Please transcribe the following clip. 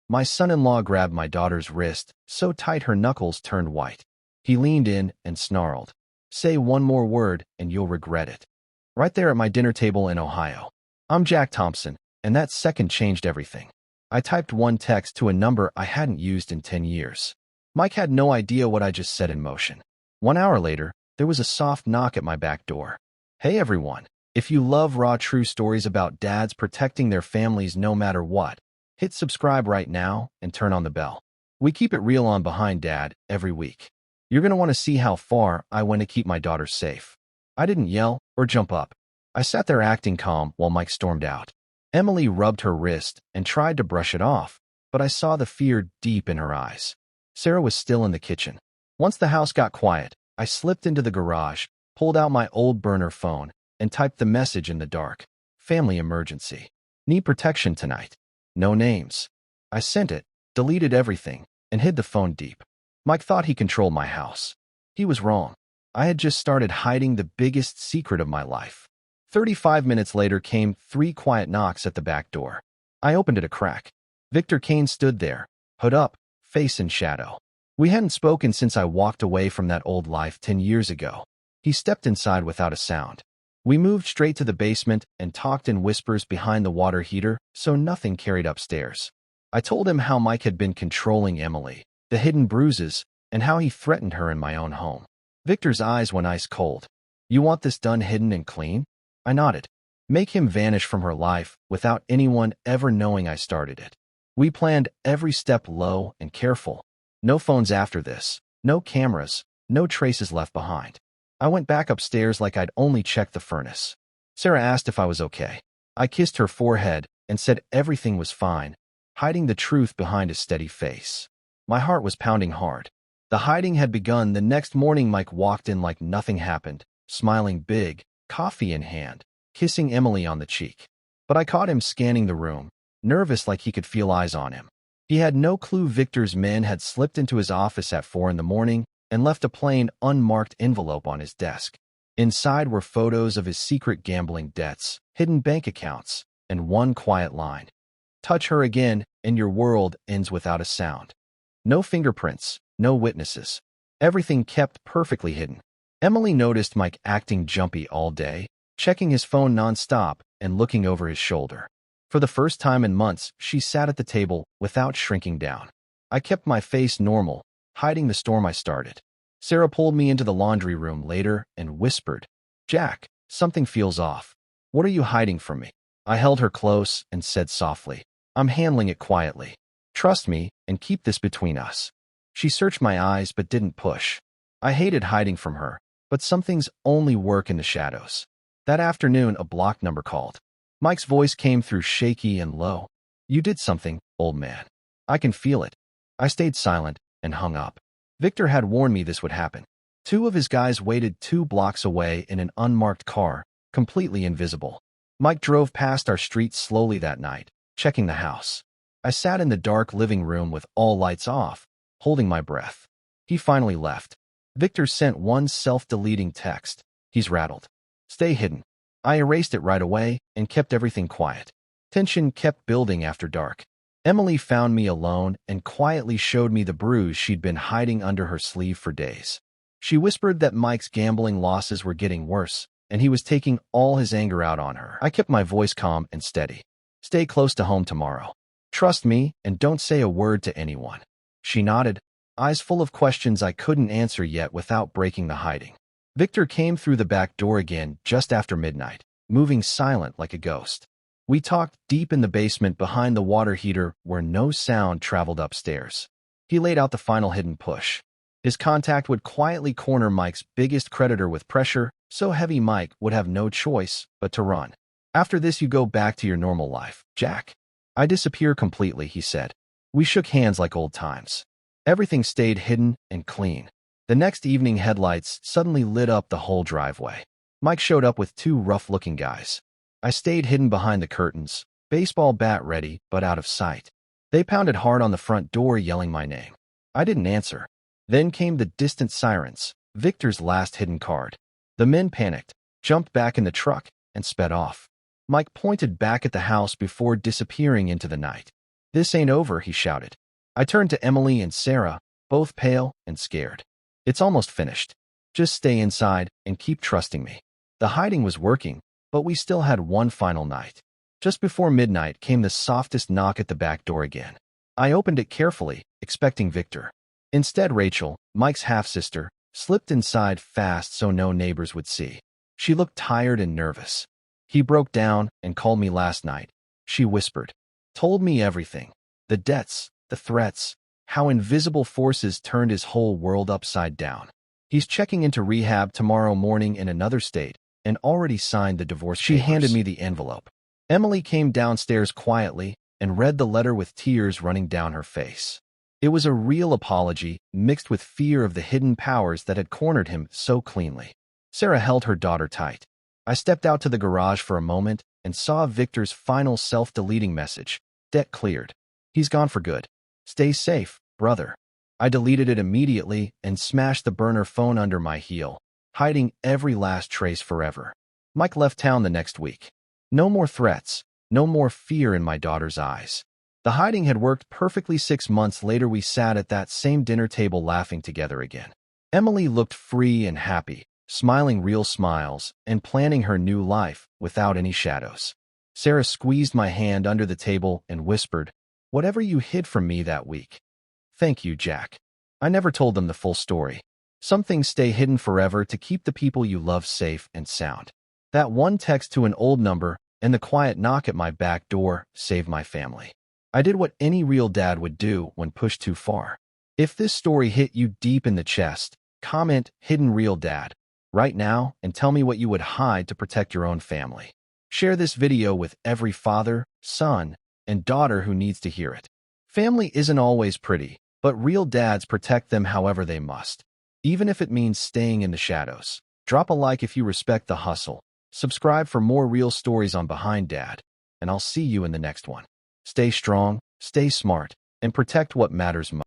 My son-in-law grabbed my daughter's wrist so tight her knuckles turned white. He leaned in and snarled, "Say one more word and you'll regret it." Right there at my dinner table in Ohio. I'm Jack Thompson, and that second changed everything. I typed one text to a number I hadn't used in 10 years. Mike had no idea what I just set in motion. 1 hour later, there was a soft knock at my back door. Hey everyone, if you love raw true stories about dads protecting their families no matter what, hit subscribe right now and turn on the bell. We keep it real on Behind Dad every week. You're going to want to see how far I went to keep my daughter safe. I didn't yell or jump up. I sat there acting calm while Mike stormed out. Emily rubbed her wrist and tried to brush it off, but I saw the fear deep in her eyes. Sarah was still in the kitchen. Once the house got quiet, I slipped into the garage, pulled out my old burner phone, and typed the message in the dark. Family emergency. Need protection tonight. No names. I sent it, deleted everything, and hid the phone deep. Mike thought he controlled my house. He was wrong. I had just started hiding the biggest secret of my life. 35 minutes later came 3 quiet knocks at the back door. I opened it a crack. Victor Kane stood there, hood up, face in shadow. We hadn't spoken since I walked away from that old life 10 years ago. He stepped inside without a sound. We moved straight to the basement and talked in whispers behind the water heater, so nothing carried upstairs. I told him how Mike had been controlling Emily, the hidden bruises, and how he threatened her in my own home. Victor's eyes went ice cold. You want this done hidden and clean? I nodded. Make him vanish from her life without anyone ever knowing I started it. We planned every step low and careful. No phones after this, no cameras, no traces left behind. I went back upstairs like I'd only checked the furnace. Sarah asked if I was okay. I kissed her forehead and said everything was fine, hiding the truth behind a steady face. My heart was pounding hard. The hiding had begun. The next morning Mike walked in like nothing happened, smiling big, coffee in hand, kissing Emily on the cheek. But I caught him scanning the room, nervous like he could feel eyes on him. He had no clue Victor's men had slipped into his office at 4 a.m. and left a plain, unmarked envelope on his desk. Inside were photos of his secret gambling debts, hidden bank accounts, and one quiet line. Touch her again, and your world ends without a sound. No fingerprints, no witnesses. Everything kept perfectly hidden. Emily noticed Mike acting jumpy all day, checking his phone nonstop and looking over his shoulder. For the first time in months, she sat at the table without shrinking down. I kept my face normal, hiding the storm I started. Sarah pulled me into the laundry room later and whispered, "Jack, something feels off. What are you hiding from me?" I held her close and said softly, "I'm handling it quietly. Trust me and keep this between us." She searched my eyes but didn't push. I hated hiding from her, but some things only work in the shadows. That afternoon, a block number called. Mike's voice came through shaky and low. "You did something, old man. I can feel it." I stayed silent and hung up. Victor had warned me this would happen. 2 of his guys waited 2 blocks away in an unmarked car, completely invisible. Mike drove past our street slowly that night, checking the house. I sat in the dark living room with all lights off, holding my breath. He finally left. Victor sent one self-deleting text. "He's rattled. Stay hidden." I erased it right away and kept everything quiet. Tension kept building after dark. Emily found me alone and quietly showed me the bruise she'd been hiding under her sleeve for days. She whispered that Mike's gambling losses were getting worse, and he was taking all his anger out on her. I kept my voice calm and steady. "Stay close to home tomorrow. Trust me and don't say a word to anyone." She nodded, eyes full of questions I couldn't answer yet without breaking the hiding. Victor came through the back door again just after midnight, moving silent like a ghost. We talked deep in the basement behind the water heater where no sound traveled upstairs. He laid out the final hidden push. His contact would quietly corner Mike's biggest creditor with pressure, so heavy Mike would have no choice but to run. "After this you go back to your normal life, Jack." "I disappear completely," he said. We shook hands like old times. Everything stayed hidden and clean. The next evening headlights suddenly lit up the whole driveway. Mike showed up with 2 rough-looking guys. I stayed hidden behind the curtains, baseball bat ready but out of sight. They pounded hard on the front door yelling my name. I didn't answer. Then came the distant sirens, Victor's last hidden card. The men panicked, jumped back in the truck, and sped off. Mike pointed back at the house before disappearing into the night. "This ain't over," he shouted. I turned to Emily and Sarah, both pale and scared. "It's almost finished. Just stay inside and keep trusting me." The hiding was working, but we still had one final night. Just before midnight came the softest knock at the back door again. I opened it carefully, expecting Victor. Instead, Rachel, Mike's half-sister, slipped inside fast so no neighbors would see. She looked tired and nervous. "He broke down and called me last night," she whispered. "Told me everything. The debts, the threats, how invisible forces turned his whole world upside down. He's checking into rehab tomorrow morning in another state and already signed the divorce papers." She handed me the envelope. Emily came downstairs quietly and read the letter with tears running down her face. It was a real apology mixed with fear of the hidden powers that had cornered him so cleanly. Sarah held her daughter tight. I stepped out to the garage for a moment and saw Victor's final self-deleting message. "Debt cleared. He's gone for good. Stay safe, brother." I deleted it immediately and smashed the burner phone under my heel, hiding every last trace forever. Mike left town the next week. No more threats, no more fear in my daughter's eyes. The hiding had worked perfectly. 6 months later, we sat at that same dinner table laughing together again. Emily looked free and happy, smiling real smiles and planning her new life without any shadows. Sarah squeezed my hand under the table and whispered, "Whatever you hid from me that week. Thank you, Jack." I never told them the full story. Some things stay hidden forever to keep the people you love safe and sound. That one text to an old number and the quiet knock at my back door saved my family. I did what any real dad would do when pushed too far. If this story hit you deep in the chest, comment "Hidden Real Dad" right now and tell me what you would hide to protect your own family. Share this video with every father, son, and daughter who needs to hear it. Family isn't always pretty, but real dads protect them however they must, even if it means staying in the shadows. Drop a like if you respect the hustle. Subscribe for more real stories on Behind Dad, and I'll see you in the next one. Stay strong, stay smart, and protect what matters most.